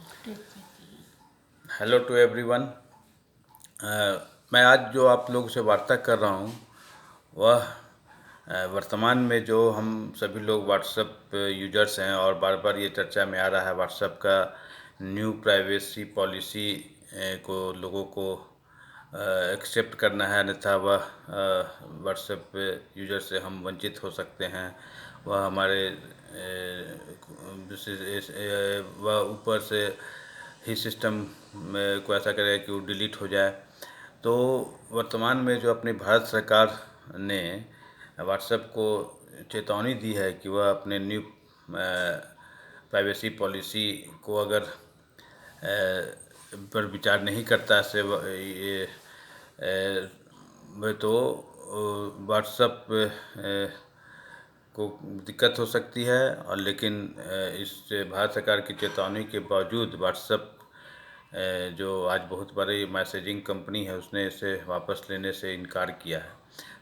Hello to everyone. मैं आज जो आप लोगों से वार्ता कर रहा हूँ वह वर्तमान में जो हम सभी लोग व्हाट्सएप यूजर्स हैं और बार बार ये चर्चा में आ रहा है व्हाट्सएप का न्यू प्राइवेसी पॉलिसी को लोगों को एक्सेप्ट करना है, अन्यथा वह व्हाट्सएप यूजर से हम वंचित हो सकते हैं। वह हमारे वह ऊपर से ही सिस्टम को ऐसा करेगा कि वो डिलीट हो जाए। तो वर्तमान में जो अपनी भारत सरकार ने व्हाट्सएप को चेतावनी दी है कि वह अपने न्यू प्राइवेसी पॉलिसी को अगर पर विचार नहीं करता है से ये तो व्हाट्सएप को दिक्कत हो सकती है। और लेकिन इस भारत सरकार की चेतावनी के बावजूद व्हाट्सएप जो आज बहुत बड़ी मैसेजिंग कंपनी है उसने इसे वापस लेने से इनकार किया है।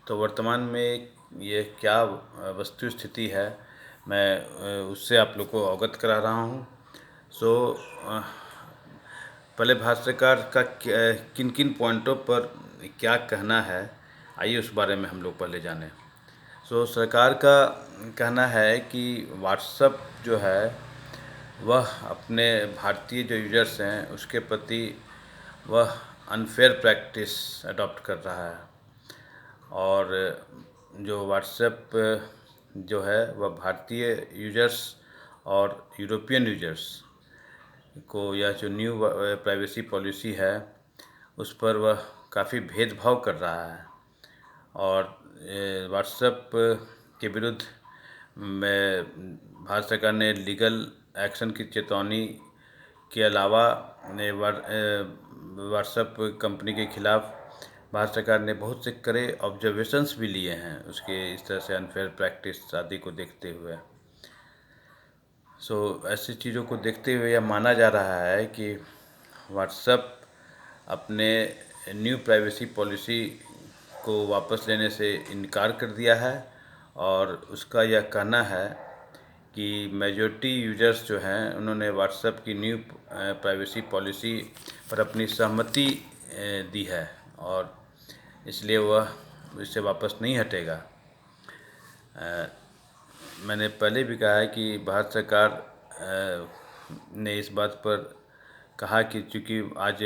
तो वर्तमान में ये क्या वस्तु स्थिति है, मैं उससे आप लोग को अवगत करा रहा हूँ। पहले भारत सरकार का किन किन पॉइंटों पर क्या कहना है, आइए उस बारे में हम लोग पहले जानें। सरकार का कहना है कि व्हाट्सएप जो है वह अपने भारतीय जो यूजर्स हैं उसके प्रति वह अनफेयर प्रैक्टिस अडॉप्ट कर रहा है। और जो व्हाट्सएप जो है वह भारतीय यूजर्स और यूरोपियन यूजर्स को यह जो न्यू प्राइवेसी पॉलिसी है उस पर वह काफ़ी भेदभाव कर रहा है। और व्हाट्सएप के विरुद्ध में भारत सरकार ने लीगल एक्शन की चेतावनी के अलावा व्हाट्सएप कंपनी के खिलाफ भारत सरकार ने बहुत से कड़े ऑब्जर्वेशंस भी लिए हैं उसके इस तरह से अनफेयर प्रैक्टिस आदि को देखते हुए। ऐसी चीज़ों को देखते हुए यह माना जा रहा है कि व्हाट्सएप अपने न्यू प्राइवेसी पॉलिसी को वापस लेने से इनकार कर दिया है। और उसका यह कहना है कि मेजॉरिटी यूजर्स जो हैं उन्होंने व्हाट्सएप की न्यू प्राइवेसी पॉलिसी पर अपनी सहमति दी है और इसलिए वह इससे वापस नहीं हटेगा। मैंने पहले भी कहा है कि भारत सरकार ने इस बात पर कहा कि चूँकि आज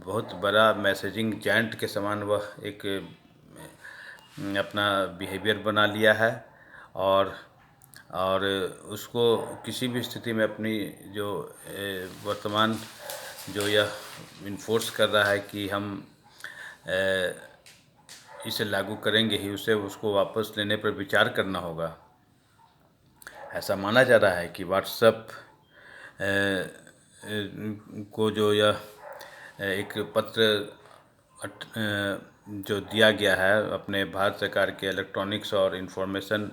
बहुत बड़ा मैसेजिंग जायंट के समान वह एक अपना बिहेवियर बना लिया है और उसको किसी भी स्थिति में अपनी जो वर्तमान जो यह इन्फोर्स कर रहा है कि हम इसे लागू करेंगे ही, उसे उसको वापस लेने पर विचार करना होगा। ऐसा माना जा रहा है कि व्हाट्सएप को जो यह एक पत्र जो दिया गया है अपने भारत सरकार के इलेक्ट्रॉनिक्स और इंफॉर्मेशन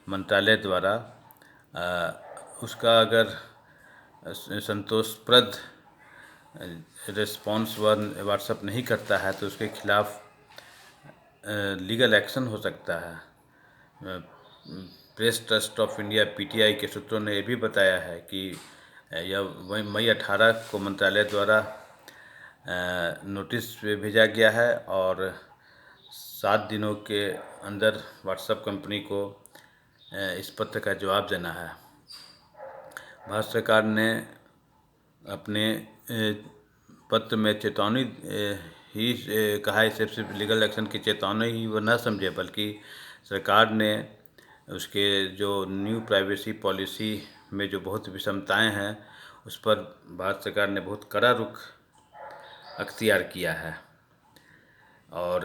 मंत्रालय द्वारा, उसका अगर संतोषप्रद रिस्पॉन्स व्हाट्सएप नहीं करता है तो उसके खिलाफ लीगल एक्शन हो सकता है। Press trust of India PTI के सूत्रों ने यह भी बताया है कि यह मई 18 को मंत्रालय द्वारा नोटिस भेजा गया है और 7 दिनों के अंदर व्हाट्सएप कंपनी को इस पत्र का जवाब देना है। भारत सरकार ने अपने पत्र में चेतावनी ही कहा है, सिर्फ लीगल एक्शन की चेतावनी ही वो न समझे, बल्कि सरकार ने उसके जो न्यू प्राइवेसी पॉलिसी में जो बहुत विषमताएं हैं उस पर भारत सरकार ने बहुत कड़ा रुख अख्तियार किया है। और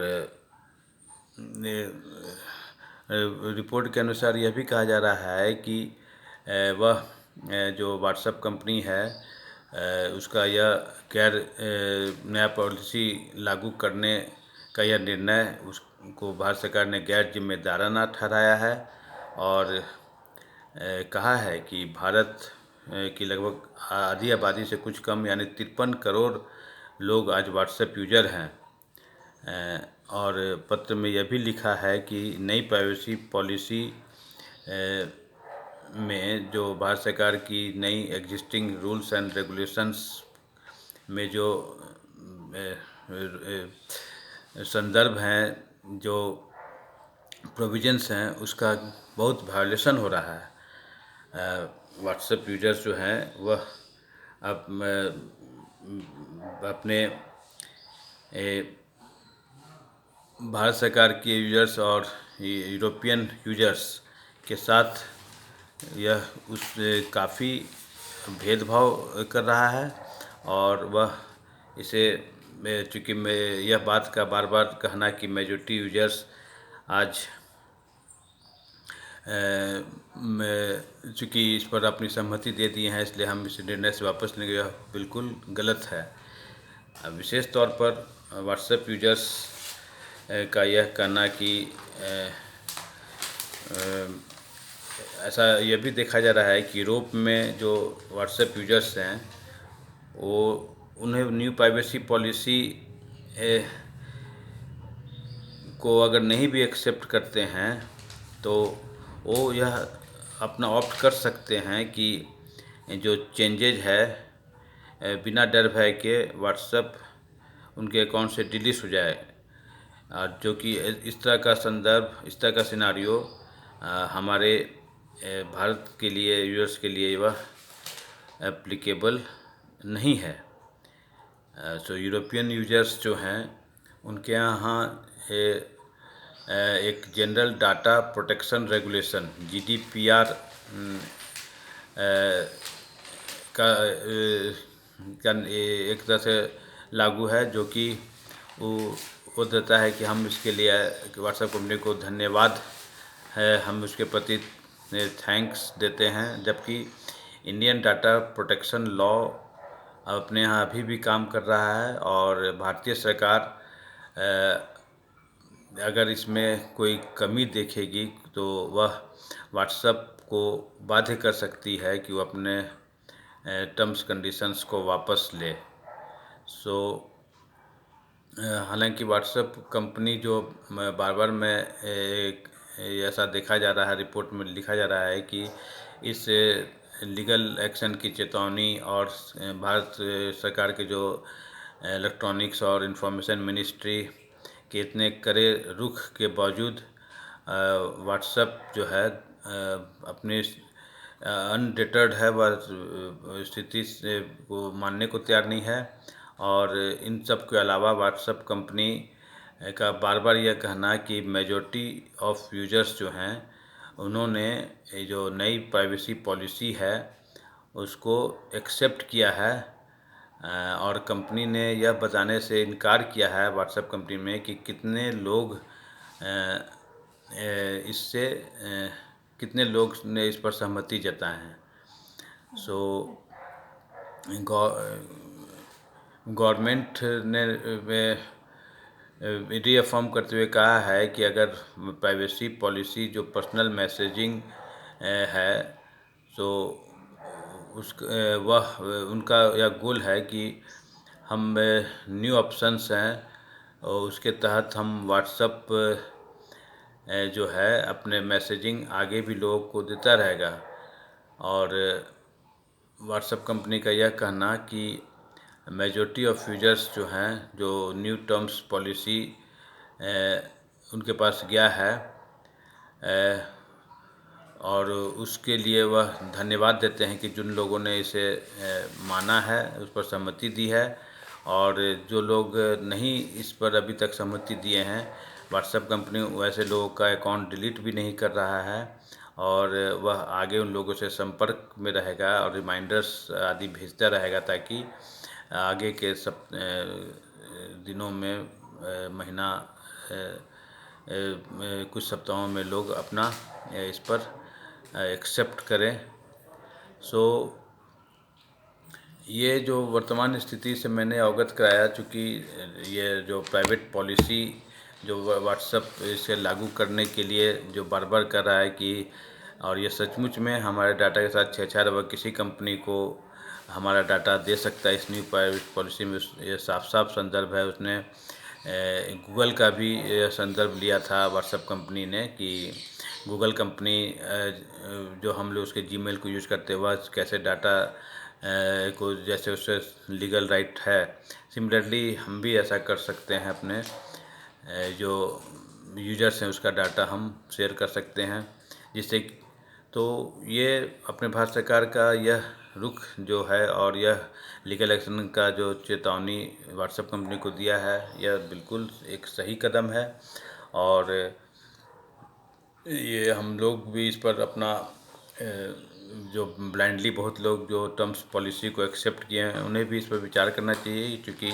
रिपोर्ट के अनुसार यह भी कहा जा रहा है कि वह जो व्हाट्सएप कंपनी है उसका यह गैर नया पॉलिसी लागू करने का यह निर्णय उसको भारत सरकार ने गैर जिम्मेदाराना ठहराया है और कहा है कि भारत की लगभग आधी आबादी से कुछ कम यानी 53 करोड़ लोग आज व्हाट्सएप यूजर हैं। और पत्र में यह भी लिखा है कि नई प्राइवेसी पॉलिसी में जो भारत सरकार की नई एग्जिस्टिंग रूल्स एंड रेगुलेशंस में जो संदर्भ हैं, जो प्रोविजंस हैं, उसका बहुत वायलेशन हो रहा है। व्हाट्सएप यूजर्स जो हैं वह अब अपने भारत सरकार के यूजर्स और यूरोपियन यूजर्स के साथ यह उस काफ़ी भेदभाव कर रहा है। और वह इसे चूँकि मैं यह बात का बार बार कहना कि मेजॉरिटी यूजर्स आज चूँकि इस पर अपनी सहमति दे दिए हैं, इसलिए हम इस निर्णय से वापस लेंगे, यह बिल्कुल गलत है। विशेष तौर पर व्हाट्सएप यूजर्स का यह कहना कि ऐसा यह भी देखा जा रहा है कि यूरोप में जो व्हाट्सएप यूजर्स हैं वो उन्हें न्यू प्राइवेसी पॉलिसी को अगर नहीं भी एक्सेप्ट करते हैं तो वो यह अपना ऑप्ट कर सकते हैं कि जो चेंजेज है बिना डर भय के व्हाट्सएप उनके अकाउंट से डिलीट हो जाए। जो कि इस तरह का संदर्भ, इस तरह का सिनारियो हमारे भारत के लिए, यूएस के लिए वह एप्लीकेबल नहीं है। सो यूरोपियन यूजर्स जो हैं उनके यहाँ एक general data protection regulation GDPR का एक तरह से लागू है, जो कि वो देता है कि हम इसके लिए व्हाट्सएप कंपनी को धन्यवाद है, हम उसके प्रति थैंक्स देते हैं। जबकि इंडियन डाटा प्रोटेक्शन लॉ अपने यहाँ अभी भी काम कर रहा है और भारतीय सरकार अगर इसमें कोई कमी देखेगी तो वह व्हाट्सएप को बाध्य कर सकती है कि वो अपने टर्म्स कंडीशंस को वापस ले। सो हालांकि व्हाट्सएप कंपनी जो बार बार में ऐसा देखा जा रहा है, रिपोर्ट में लिखा जा रहा है कि इस लीगल एक्शन की चेतावनी और भारत सरकार के जो इलेक्ट्रॉनिक्स और इंफॉर्मेशन मिनिस्ट्री के इतने कड़े रुख के बावजूद व्हाट्सएप जो है अपने अनडिटर्ड है, वह स्थिति से को मानने को तैयार नहीं है। और इन सब के अलावा व्हाट्सएप कंपनी का बार बार यह कहना कि मेजॉरिटी ऑफ यूजर्स जो हैं उन्होंने ये जो नई प्राइवेसी पॉलिसी है उसको एक्सेप्ट किया है। और कंपनी ने यह बताने से इनकार किया है, व्हाट्सएप कंपनी में, कि इससे कितने लोग ने इस पर सहमति जताए हैं। सो गवर्नमेंट ने रीअफर्म करते हुए कहा है कि अगर प्राइवेसी पॉलिसी जो पर्सनल मैसेजिंग है तो वह उनका यह गोल है कि हम न्यू ऑप्शंस हैं और उसके तहत हम व्हाट्सएप जो है अपने मैसेजिंग आगे भी लोगों को देता रहेगा। और व्हाट्सएप कंपनी का यह कहना कि मेजॉरिटी ऑफ यूजर्स जो हैं, जो न्यू टर्म्स पॉलिसी उनके पास गया है और उसके लिए वह धन्यवाद देते हैं कि जिन लोगों ने इसे माना है, उस पर सहमति दी है। और जो लोग नहीं इस पर अभी तक सहमति दिए हैं, व्हाट्सएप कंपनी वैसे लोगों का अकाउंट डिलीट भी नहीं कर रहा है और वह आगे उन लोगों से संपर्क में रहेगा और रिमाइंडर्स आदि भेजता रहेगा ताकि आगे के सब दिनों में महीना कुछ सप्ताहों में लोग अपना इस पर एक्सेप्ट करें। सो ये जो वर्तमान स्थिति से मैंने अवगत कराया, चूँकि ये जो प्राइवेट पॉलिसी जो व्हाट्सएप इसे लागू करने के लिए जो बार बार कर रहा है कि, और ये सचमुच में हमारे डाटा के साथ छेड़छाड़ व किसी कंपनी को हमारा डाटा दे सकता है। इस न्यू प्राइवेट पॉलिसी में ये साफ साफ संदर्भ है। उसने गूगल का भी संदर्भ लिया था व्हाट्सएप कंपनी ने कि गूगल कंपनी जो हम लोग उसके जीमेल को यूज़ करते हैं वह कैसे डाटा को जैसे उससे लीगल राइट है, सिमिलरली हम भी ऐसा कर सकते हैं। अपने जो यूजर्स हैं उसका डाटा हम शेयर कर सकते हैं, जिससे तो ये अपने भारत सरकार का यह रुख जो है और यह लीगल एक्शन का जो चेतावनी व्हाट्सएप कंपनी को दिया है, यह बिल्कुल एक सही कदम है। और ये हम लोग भी इस पर अपना जो ब्लाइंडली बहुत लोग जो टर्म्स पॉलिसी को एक्सेप्ट किए हैं उन्हें भी इस पर विचार करना चाहिए, क्योंकि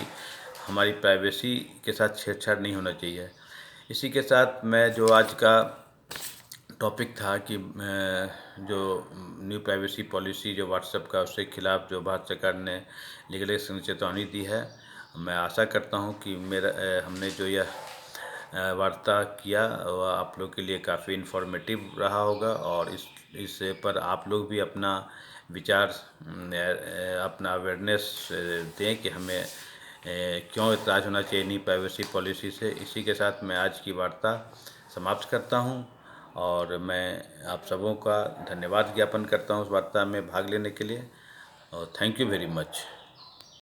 हमारी प्राइवेसी के साथ छेड़छाड़ नहीं होना चाहिए। इसी के साथ मैं जो आज का टॉपिक था कि जो न्यू प्राइवेसी पॉलिसी जो व्हाट्सएप का उसके खिलाफ़ जो भारत सरकार ने लीगल एक्शन चेतावनी दी है, मैं आशा करता हूं कि हमने जो यह वार्ता किया वह आप लोग के लिए काफ़ी इन्फॉर्मेटिव रहा होगा। और इस पर आप लोग भी अपना विचार अपना अवेयरनेस दें कि हमें क्यों इतराज़ होना चाहिए नई प्राइवेसी पॉलिसी से। इसी के साथ मैं आज की वार्ता समाप्त करता हूं और मैं आप सबों का धन्यवाद ज्ञापन करता हूं उस वार्ता में भाग लेने के लिए। और थैंक यू वेरी मच।